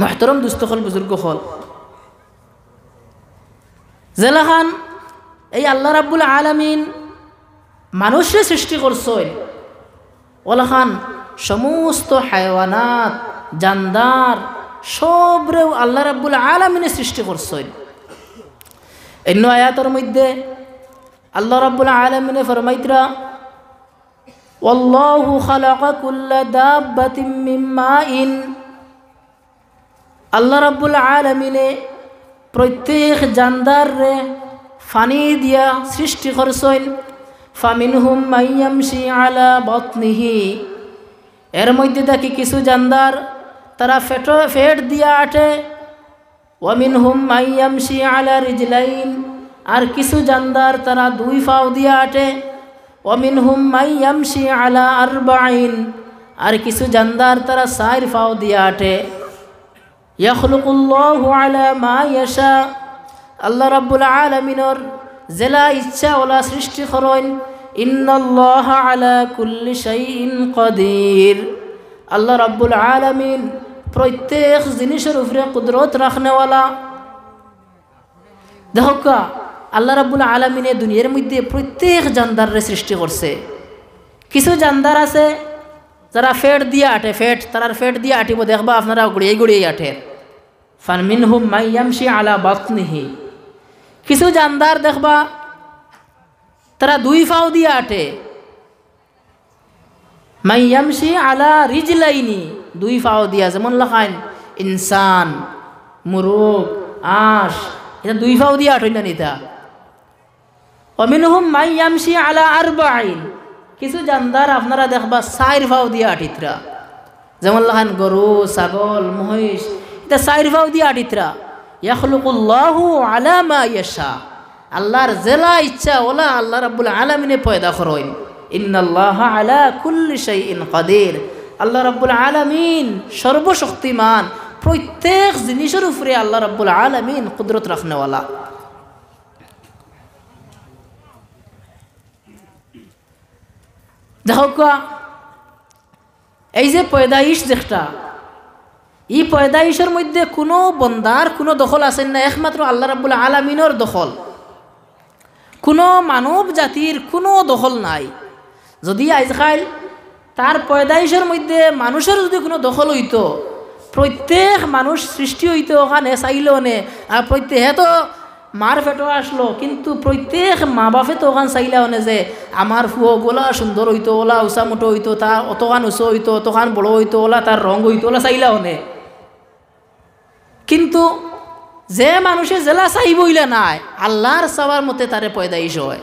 মুহতারাম দুস্থ হল বুজুর্গ হল জেলাখান এই আল্লাহ রাব্বুল আলামিন মানুষের সৃষ্টি করছেন ওলাখান সমস্ত হায়ওয়ানাত জানদার সবরেও আল্লাহ রাব্বুল আলামিনে সৃষ্টি করছেন। অন্য আয়াতের মধ্যে আল্লাহ রাব্বুল আলামিনে ফরমাইতরা ওয়াল্লাহু খালাকা কুল্লা দাব্বাতিন মিন মাইন, আল্লাহ রাব্বুল আলামিনে প্রত্যেক জানদার রে ফানি দিয়া সৃষ্টি করছেন। ফামিনহুম মান ইয়ামশি আলা বাতনিহি, এর মধ্যে দেখি কিছু জানদার তারা পেট দিয়া আটে। ওয়ামিনহুম মান ইয়ামশি আলা রিজলাইন, আর কিছু জানদার তারা দুই পাও দিয়া আটে। ওয়ামিনহুম মান ইয়ামশি আলা আরবাইন, আর কিছু জানদার তারা চার পাও দিয়া আটে। ইয়াখলুকুল্লাহু আলা মা ইয়াশা, আল্লাহ রাব্বুল আলামিনের জেলা ইচ্ছা ওলা সৃষ্টি করেন। ইন্নাল্লাহা আলা কুল্লি শাইইন কাদির, আল্লাহ রাব্বুল আলামিন প্রত্যেক জিনিসের উপরে কুদরত রাখনেওয়ালা। দেখো আল্লাহ রাব্বুল আলামিনে দুনিয়ার মধ্যে প্রত্যেক জানদারে সৃষ্টি করছে। কিছু জানদার আছে যারা ফেট দিয়ে আটে, তারার ফেট দিয়ে আটিব, দেখবা আপনারা গুড়িয়ে গুড়িয়ে আটে। ফামিনহুম মান ইয়ামশি আলা বাতনিহি, কিছু জানদার দেখবা তারা দুই পাও দিয়ে আটে। মান ইয়ামশি আলা রিজলাইনি, দুই পাও দিয়া, যেমন লেখাইন ইনসান, মুরুগ, আঁশ, এটা দুই পাও দিয়ে আটই না নিতা। ওয়ামিনহুম মান ইয়ামশি আলা আরবাইন, কিছু জানদার আপনারা দেখবা চার পাও দিয়ে আটিতরা, যেমন লেখাইন গরু, ছাগল, মহিষ, এটা চার পাও দিয়ে আটিতরা। ইয়াখলুকুল্লাহু আলা মা ইয়াশা, আল্লাহর জেলা ইচ্ছা ওলা আল্লাহ রাব্বুল আলামিনে পয়দা করেন। ইন্নাল্লাহা আলা কুল্লি শাইইন কাদির, আল্লাহ রাব্বুল আলামিন সর্বশক্তিমান, প্রত্যেক জিনিসের উপরে আল্লাহ রাব্বুল আলামিন কুদরত রাখনেওয়ালা। দেখো এই যে পয়দাইশ যেটা, এই পয়দাইশের মধ্যে কোনো বন্দার কোনো দখল আছেন না, একমাত্র আল্লাহ রাব্বুল আলামিনের দখল, কোনো মানব জাতির কোনো দখল নাই। যদি আজকাল তার পয়দাইশের মধ্যে মানুষের যদি কোনো দখল হইতো, প্রত্যেক মানুষ সৃষ্টি হইতো ওখানে চাইলেও নে, আর প্রত্যেক তো মার ফেটো আসলো, কিন্তু প্রত্যেক মা বাপে তো ওখান চাইলেও নে যে আমার ফুয়ো গোলা সুন্দর হইতো, ওলা উঁচা মোটো হইতো, তার অতখান উঁচু হইতো, অতখান বড় হইতো, ওলা তার রং হইতো, ওলা চাইলেও নে। কিন্তু যে মানুষে জেলা চাইবইলে নাই, আল্লাহর চাওয়ার মতে তারে পয়দাইশ হয়।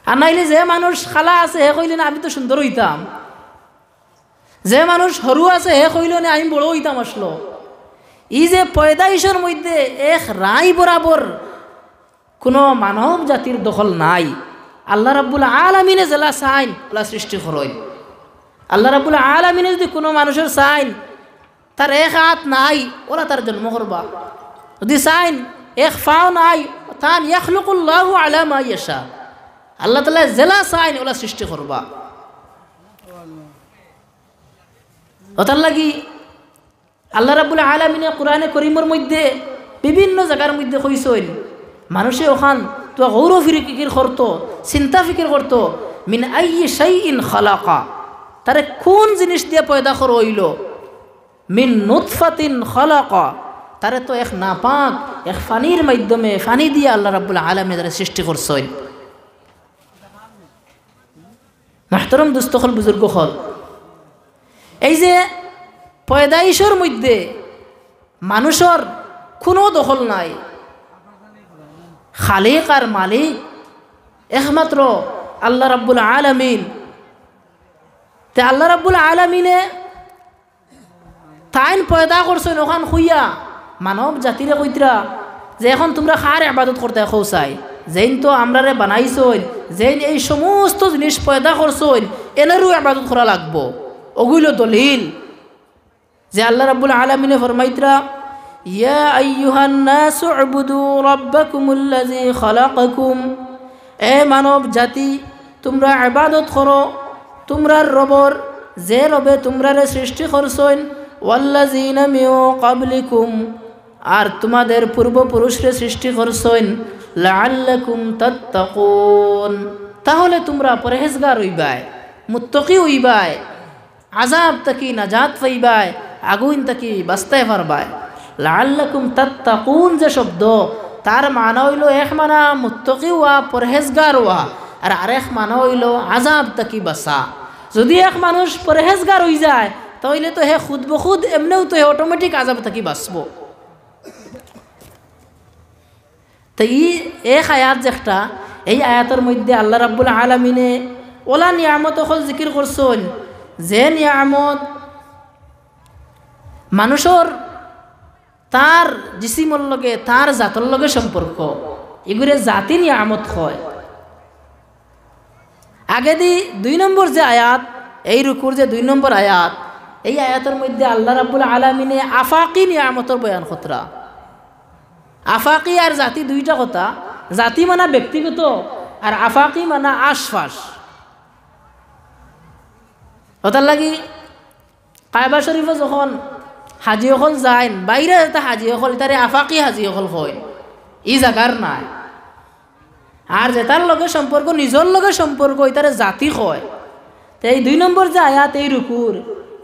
আর নাইলে যে মানুষ খালা আছে হে কইলে না আমি তো সুন্দর হইতাম, যে মানুষ সরু আছে হে কইল না আমি বড় হইতাম আসলো। এই যে পয়দাইশের মধ্যে এক রায় বরাবর কোনো মানব জাতির দখল নাই। আল্লাহ রাব্বুল আলামিনে জেলা চাইন ওলা সৃষ্টি করেন। আল্লাহ রাব্বুল আলামিনে যদি কোনো মানুষের চাইন তার এক হাত নাই, ওরা তার জন্ম করবা। যদি চাইন এক ফাও নাই, তান ইয়াখলুকুল্লাহু আলা মা ইয়াশা, আল্লাহ তাআলা জেলা চাইন ওলা সৃষ্টি করবা। ওটার লাগি আল্লাহ রাব্বুল আলামিনে কোরআনে করিমের মধ্যে বিভিন্ন জায়গার মধ্যে কইছেন মানুষে ওখান তো গৌরব ফিকির করতো, চিন্তা ফিকির করতো, মিন আইয়ি শাইইন খালাকা, তারে কোন জিনিস দিয়ে পয়দা করা হইল। মিন নুতফাতিন খালাকা, তারে তো এক নাপাক এক ফানির মাধ্যমে ফানি দিয়ে আল্লাহ রাব্বুল আলামিন তারে সৃষ্টি করছেন। মুহতারাম দোস্ত হল, বুজুর্গ হল, এই যে পয়দাইশের মধ্যে মানুষের কোনো দখল নাই, খালিক আর মালিক একমাত্র আল্লাহ রাব্বুল আলামিন। তে আল্লাহ রাব্বুল আলামিনে তাইন পয়দা করছেন ওখান খুইয়া মানব জাতিরে কইতরা যে এখন তোমরা খার ইবাদত করতে খৌসাই, যেইন তো আমরারে বানাইছইন, যেইন এই সমস্ত জিনিস পয়দা করছইন, এনেরও ইবাদত করা লাগবো। ওগুলো দলিল যে আল্লাহ রাব্বুল আলামিনে ফরমাইতরা ইয়া আইয়ুহান নাসু উবুদু রাব্বাকুমুল্লাযী খালাকাকুম, এ মানব জাতি তোমরা ইবাদত করো তোমরার রবর, যে রবে তোমরারে সৃষ্টি করছইন। ওয়াল্লাযীনা মিন ক্বাবলিকুম আর তোমাদের পূর্বপুরুষরে সৃষ্টি করছেন লাআল্লাকুম তাত্তাকুন তাহলে তোমরা পরহেজগার হইবাই মুত্তাকি হইবাই আযাব থেকে নাজাত পাইবাই আগুন থেকে বাঁচতে পারবাই লাআল্লাকুম তাত্তাকুন যে শব্দ তার মানা হইল এক মানা মুত্তাকি হওয়া পরহেজগার হওয়া আর আরেক মানা হইল আযাব থেকে বাঁচা যদি এক মানুষ পরহেজগার হয়ে যায় তাহলে তো হে খুদ বখুদ এমনিও তো হে অটোমেটিক আযাব থেকে বাঁচব তো এক আয়াত যেটা এই আয়াতের মধ্যে আল্লাহ রাব্বুল আলামিনে ওলা নিয়ামত হল জিকির করছেন যে নিয়ামত মানুষের তার জিসিমর লগে তার জাতর লগে সম্পর্ক এগুলো জাতি নিয়ামত হয় আগে দি 2 নম্বর যে আয়াত এই রুকুর যে 2 নম্বর আয়াত এই আয়াতের মধ্যে আল্লাহ রাব্বুল আলামিনে আফাকি নিয়ামতর বয়ান খতরা আফাকি আর জাতি দুইটা কথা জাতি মানা ব্যক্তিগত আর আফাকি মানা আশফাশ ওটার লাগি কায়বা শরীফে যখন হাজি হল যায় বাইরে যেটা হাজি হল তারে আফাকি হাজি হল হয় ই জাগার নাই আর যেটার লগে সম্পর্ক নিজের লগে সম্পর্ক এটারে জাতি হয় তো এই 2 নম্বর যে আয়াত এই রুকুর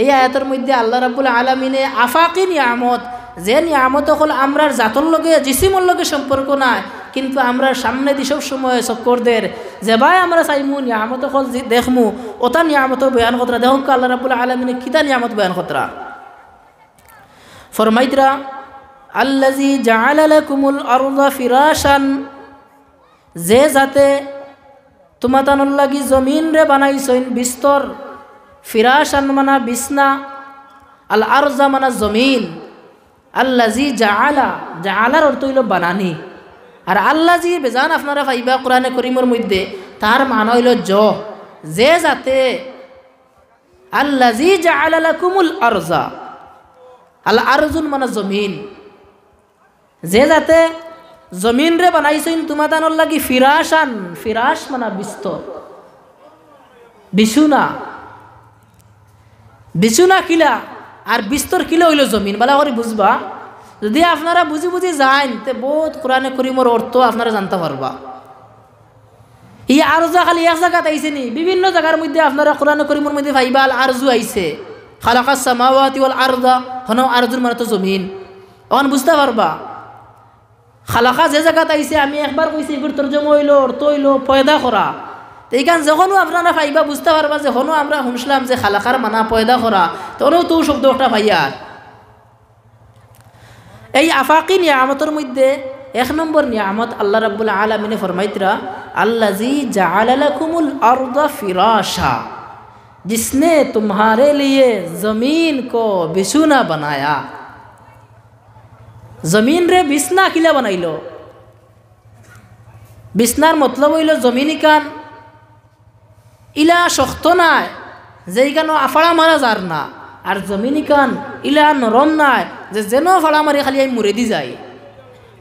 এই আয়াতের মধ্যে আল্লাহ রাব্বুল আলামিনে আফাকি নিয়ামত যে নিয়ামত হল আমরার জাতর লগে জিসিমর লগে সম্পর্ক নাই কিন্তু আমরা সামনে দি সব সময় চক্করদের যে ভাই আমরা চাইমু নিয়ামত হল দেখমু ওটা নিয়ামতের বয়ান কতরা দেখুন আল্লাহ রাব্বুল আলামিনে কিতা নিয়ামত বয়ান কতরা ফরমাইতরা আল্লাযী জাআলা লাকুমুল আরদা ফিরাশান যে যাতে তোমাতানোর লাগি জমিন রে বানাইছেন বিস্তর ফিরাশান মানা বিছনা আল আরজা মানা জমিন আল্লাযী জাআলার অর্থ হইল বানানি আর আল্লাযী বেজান আপনারা পাইবা কোরআনে করিমের মধ্যে তার মানে হইল যে যাতে আল্লাযী জাআলা লাকুমুল আরজা আল আরজুন মানা জমিন যে যাতে জমিন রে বানাইছেন তোমাতানোর লাগি ফিরাশান ফিরাশ মানা বিস্তর বিছুনা কিলা আর বিস্তর কিলো হইল জমিন বলা করে বুঝবা যদি আপনারা বুঝি বুঝি যান তে বহুত কোরআনে করিমের অর্থ আপনারা জানতে পারবা এই আরজা খালি এক জায়গাতে আইছে নি বিভিন্ন জায়গার মধ্যে আপনারা কোরআনে করিমের মধ্যে পাইবা আল আরজু আইছে খালাকাস সামাওয়াতি ওয়াল আরদা হনো আরজুর মানে তো জমিন এখন বুঝতে পারবা খালাকা যে জায়গাতে আইছে আমি একবার কইছি এগুলোর তরজমা হইল অর্থ হইল পয়দা করা এইখান যখনও আপনারা পাইবা বুঝতে পারবা যে হনো আমরা শুনছিলাম যে খালাকার মানা পয়দা করা তখনও তো শব্দ একটা পাইয়ার এই আফাকি নিয়ামতের মধ্যে 1 নম্বর নিয়ামত আল্লাহ রাব্বুল আলামিনে ফরমাইতরা আল্লাযী জাআলা লাকুমুল আরদা ফিরাশা जिसने तुम्हारे लिए जमीन को बिछुना बनाया जमीन रे बिछना किला बनाइलो बिछनार मतलब हইল जमीन कान इला शक्त নাই যেইখানে আফাড়া মারা যার না আর জমিন কান ইলা নরম নাই যে যেন ফাড়া মারি খালি মুরে দি যায়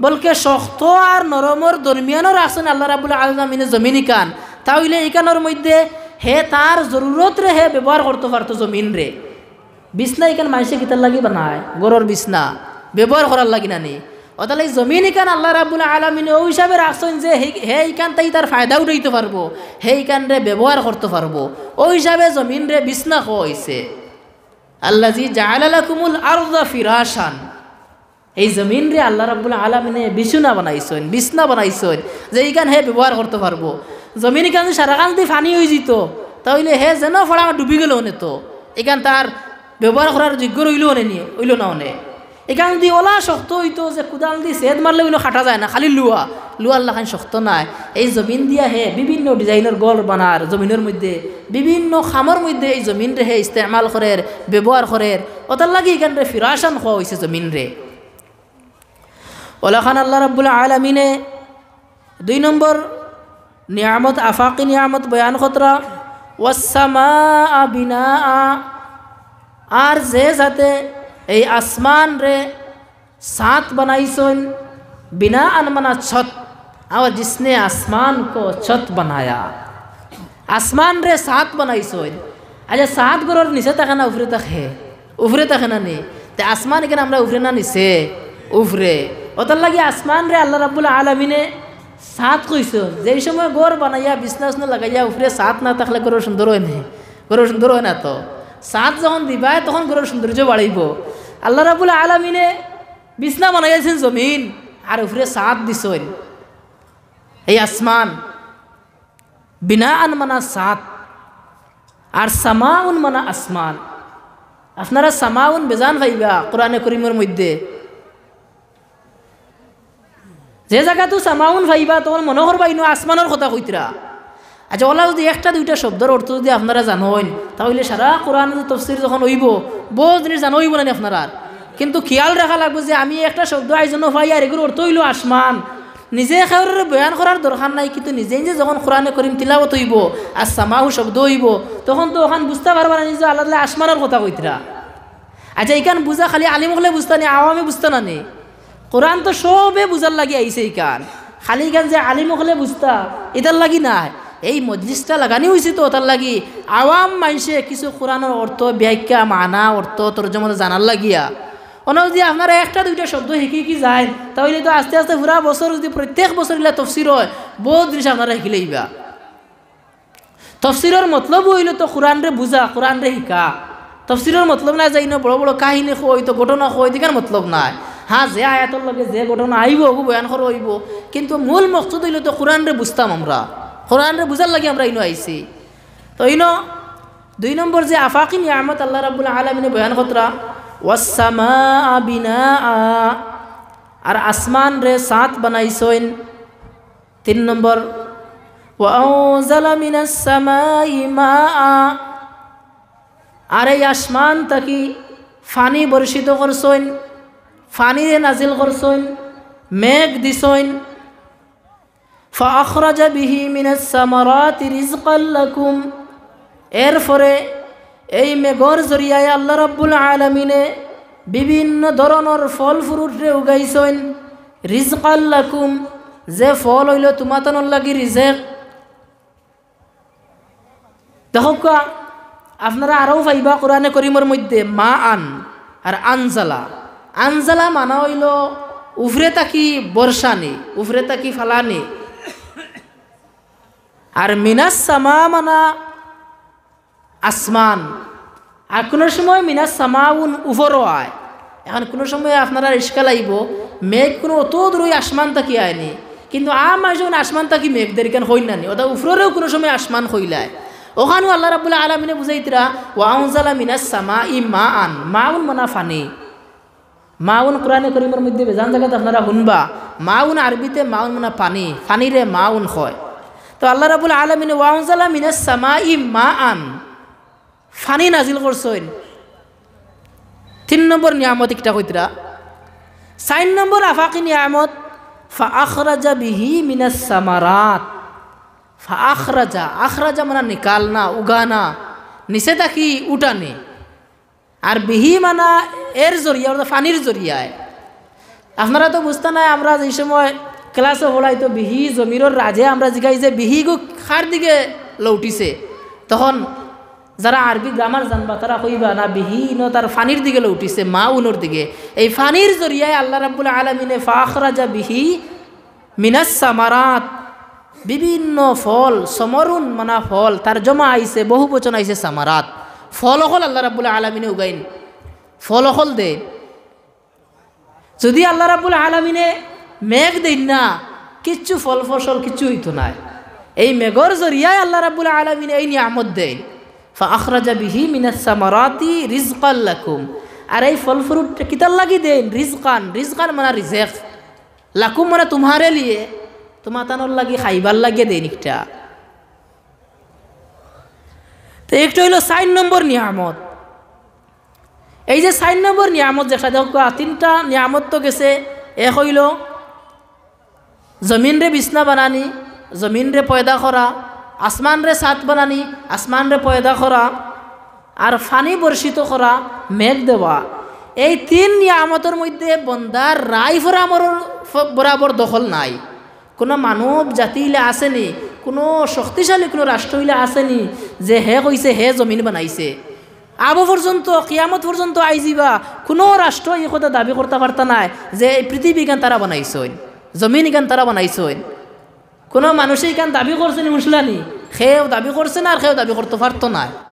বলকে শক্ত আর নরমর দরমিয়ানোর আছেন আল্লাহ রাব্বুল আলামিনে জমিন কান তাহলে এইখানের মধ্যে হে তার জরুরত রে হে ব্যবহার করতে পারতো জমিন রে বিছনা এখান মানুষে কিতার লাগি বানায় গরর বিছনা ব্যবহার করার লাগি না নি অতালে জমিন এখান আল্লাহ রাব্বুল আলামিনে ওই হিসাবে রাখছেন যে হে এইখান তাই তার ফায়দা উঠাইতে পারবো হে এইখান রে ব্যবহার করতে পারবো ওই হিসাবে জমিন রে বিছনা হইছে আল্লাযী জাআলা লাকুমুল আরদা ফিরাশান এই জমিন রে আল্লাহ রাব্বুল আলামিনে বিছনা বানাইছেন যে এইখান হে ব্যবহার করতে পারবো জমিন এখান সারা কাল দিয়ে ফানি হয়ে যেত তাহলে হে যেন ফড়া ডুবি গেল নে তো এখান তার ব্যবহার করার যোগ্য রইল হইল না অনে এখান দিয়ে ওলা শক্ত হইতো যে কুদাল দিয়ে সেদ মারলে হইলো খাটা যায় না খালি লুয়ার লাখান শক্ত নাই এই জমিন দিয়া হে বিভিন্ন ডিজাইনের গড় বানার জমিনের মধ্যে বিভিন্ন খামর মধ্যে এই জমিন রে হে ইস্তেমাল করে ব্যবহার করে ওটার লাগে এখান রে ফিরাশান হওয়া হয়েছে জমিন রে ওলাখান আল্লাহ রাব্বুল আলামিনে 2 নম্বর নিয়ামত আফাকি নিয়ামত বয়ান খতরা ওয়াসসামা বিনা আর যে যাতে এই আসমান রে सात बनाइसन बिना अनमना छत और जिसने आसमान को छत बनाया आसमान रे 7 बनाइसन अच्छा 7 गरोर निचे तक ना ऊपर तक है উফরে থাকে না নি, তে আসমান এখানে আমরা উফরে না নিছে উফরে, ওটার লাগে আসমান রে আল্লাহ রাব্বুল আলামিনে সাত কইছো। যেই সময় ঘর বানাইয়া বিছনা লাগাইয়া উফরে সাত না থাকলে ঘর সুন্দর হয় না, ঘর সুন্দর হয় না। তো সাত যখন দিবা তখন ঘরের সৌন্দর্য বাড়াইব। আল্লাহ রাব্বুল আলামিনে বিছনা বানাইয়াছেন জমিন আর উফরে সাত দিছেন এই আসমান, বিনাআন মানা সাত আর সামাউন মানা আসমান। আপনারা সামাউন বেজান ভাইবা কোরআনে করিমের মধ্যে যে জায়গাতো সামাউন ভাইবা তখন মনে করবা ইনো আসমানের কথা কইতরা। আচ্ছা ওলা যদি একটা দুইটা শব্দের অর্থ যদি আপনারা জানেন তাহলে সারা কোরআন তাফসীর যখন হইব বহু জিনিস জানা হইব না আপনারা। কিন্তু খেয়াল রাখা লাগবে যে আমি একটা শব্দ আইজন্য ভাই আর এগুলো অর্থ হইল আসমান, নিজে খাওয়ার বয়ান করার দরকার নাই। কিন্তু নিজে নিজে যখন কোরআনে করিম তিলাওয়াত হইব আর সামাউ শব্দ হইব তখন তো ওখান বুঝতে পারবা না নিজে আল্লাহ আসমানের কথা কইতরা। আচ্ছা এইখান বুঝা খালি আলিম হলে বুঝতা নি, আওয়ামে বুঝতা না নি। কোরআন তো সবে বুঝার লাগি আইছে এইখান, খালি গান যে আলিম হলে বুঝতা এটার লাগি নাই। এই মজলিসটা লাগানি হয়েছে তো তার লাগি আওয়াম মানুষে কিছু কোরআনের অর্থ ব্যাখ্যা মানা অর্থ তর্জমা জানার লাগিয়া। অন্য যদি আপনারা একটা দুইটা শব্দ শিখি কি যায় তাহলে তো আস্তে আস্তে পুরা বছর যদি প্রত্যেক বছর ইলা তফসির হয় বহুত জিনিস আপনারা শিখি লইবা। তফসিরের মতলব হইল তো কোরআন রে বুঝা, কোরআন রে শিকা। তফসিরের মতলব না যাই না বড় বড় কাহিনী কই তো ঘটনা কই দিকার মতলব নাই। হ্যাঁ যে আয়াতর লগে যে ঘটনা আইব ওগু বয়ান করা হইব, কিন্তু মূল মকসদ হইল তো কোরআন রে বুঝতাম আমরা, কোরআন রে বুঝার লাগে আমরা ইনো আইছি। তো ইনো দুই নম্বর যে আফাকি নিয়ামত আল্লাহ রাব্বুল আলামিনে বয়ান কতরা ওয়াসসামা বিনাআ, আর আসমান রে সাত বানাইছেন। তিন নম্বর ওয়া আনজালা মিনাস সামাই মাআ, আর এই আসমান থাকি ফানি বর্ষিত করছেন, ফানিরে নাজিল করছেন, মেঘ দিছেন। ফাআখরাজা বিহি মিনাস সামারাতি রিজকাল লাকুম, এরপরে এই মেঘর জরিয়ায় আল্লাহ রাব্বুল আলামিনে বিভিন্ন ধরনের ফল ফ্রুট রে উগাইছেন। রিজকাল লাকুম, যে ফল হইল তোমাতনের লাগি রিজেক। দেখো আপনারা আরও পাইবা কোরআনে করিমের মধ্যে মা আন আর আনজালা। আনজালা মানা হইল উফরে তাকি বর্ষানি, উফরে তাকি ফালানি। আর মিনাস সামা মানা আসমান। আর কোনো সময় মিনাস সামাউন উফরও আয়। এখন কোনো সময় আপনারা ইস্কা লাইব মেঘ কোনো অত দূর আসমান তাকি আয়নি, কিন্তু আমার যখন আসমান তাকি মেঘ দেরিকান হই নানি ওটা উফরেও কোনো সময় আসমান হইলায়। ওখানেও আল্লাহ রাব্বুল আলামিনে বুঝাইতরা ওয়া আনজালা মিনাস সামাই মাআন, মাউন মানা ফানি। মাউন কোরআনে করিমের মধ্যে বেজান জায়গাতে আপনারা শুনবা মাউন আরবিতে মাউন মানা পানি, ফানিরে মাউন হয়। তো আল্লাহ রাব্বুল আলামিনে ওয়া আনজালা মিনাস সামাই মাআন, ফানি নাজিল করছেন। তিন নম্বর নিয়ামত একটা কইতরা। চার নম্বর আফাকি নিয়ামত ফাআখরাজা বিহি মিনাস সামারাত। ফাআখরাজা, আখরাজা মানে নিকালনা, উগানা, নিচে থাকি উঠানে। আর বিহি মানা এর জরিয়া, ফানির জরিয়ায়। আপনারা তো বুঝতে নাই, আমরা যে সময় ক্লাসে পড়াই তো বিহি জমিরর রাজে আমরা জিগাই যে বিহি গো খার দিকে লৌটিছে, তখন যারা আরবি গ্রামার জানবা তারা কইবা না বিহি ন তার ফানির দিকে লৌটিছে, মা উনোর দিকে। এই ফানির জরিয়ায় আল্লাহ রাব্বুল আলামিনে ফাআখরাজা বিহি মিনাস সামারাত, বিভিন্ন ফল, সমরুন মানা ফল, তার জমা আইছে বহু বচন আইছে সামারাত। ফল হল আল্লাহ রাব্বুল আলামিনে উগাইন, ফল হল দে। যদি আল্লাহ রাব্বুল আলামিনে মেঘ দেন না কিচ্ছু ফল ফসল কিচ্ছু হইতো না। এই মেঘর জরিয়ায় আল্লাহ রাব্বুল আলামিনে এই নিয়ামত দেন। ফাআখরাজা বিহি মিনাস সামারাতি রিজকাল লাকুম, আর এই ফল ফ্রুট কিতার লাগি দেন রিজকান, রিজকান মানে রিজেক, লাকুম মানে তোমারে লিয়ে, তোমার তানোর লাগি খাইবার লাগে দেন একটা। তো একটা হইল 4 নম্বর নিয়ামত। এই যে 4 নম্বর নিয়ামত যেটা দেখো, তিনটা নিয়ামত তো গেছে। এক হইল জমিন রে বিছনা বানানি, জমিন রে পয়দা করা, আসমান রে ছাদ বানানি, আসমান রে পয়দা করা, আর ফানি বর্ষিত করা, মেঘ দেওয়া। এই 3 নিয়ামতের মধ্যে বন্দার রায় ফরামর বরাবর দখল নাই। কোনো মানব জাতি হইলে আসেনি, কোনো শক্তিশালী কোনো রাষ্ট্র হইলে আসেনি যে হে কইছে হে জমিন বানাইছে। আবু পর্যন্ত কিয়ামত পর্যন্ত আইজিবা কোনো রাষ্ট্র এই কথা দাবি করতে পারত না যে এই পৃথিবী গান তারা বানাইছেন, জমিন গান তারা বানাইছেন। কোনো মানুষই গান দাবি করছেন মুসলানি, সেও দাবি করছে না আর সেও দাবি করতে পারতো না।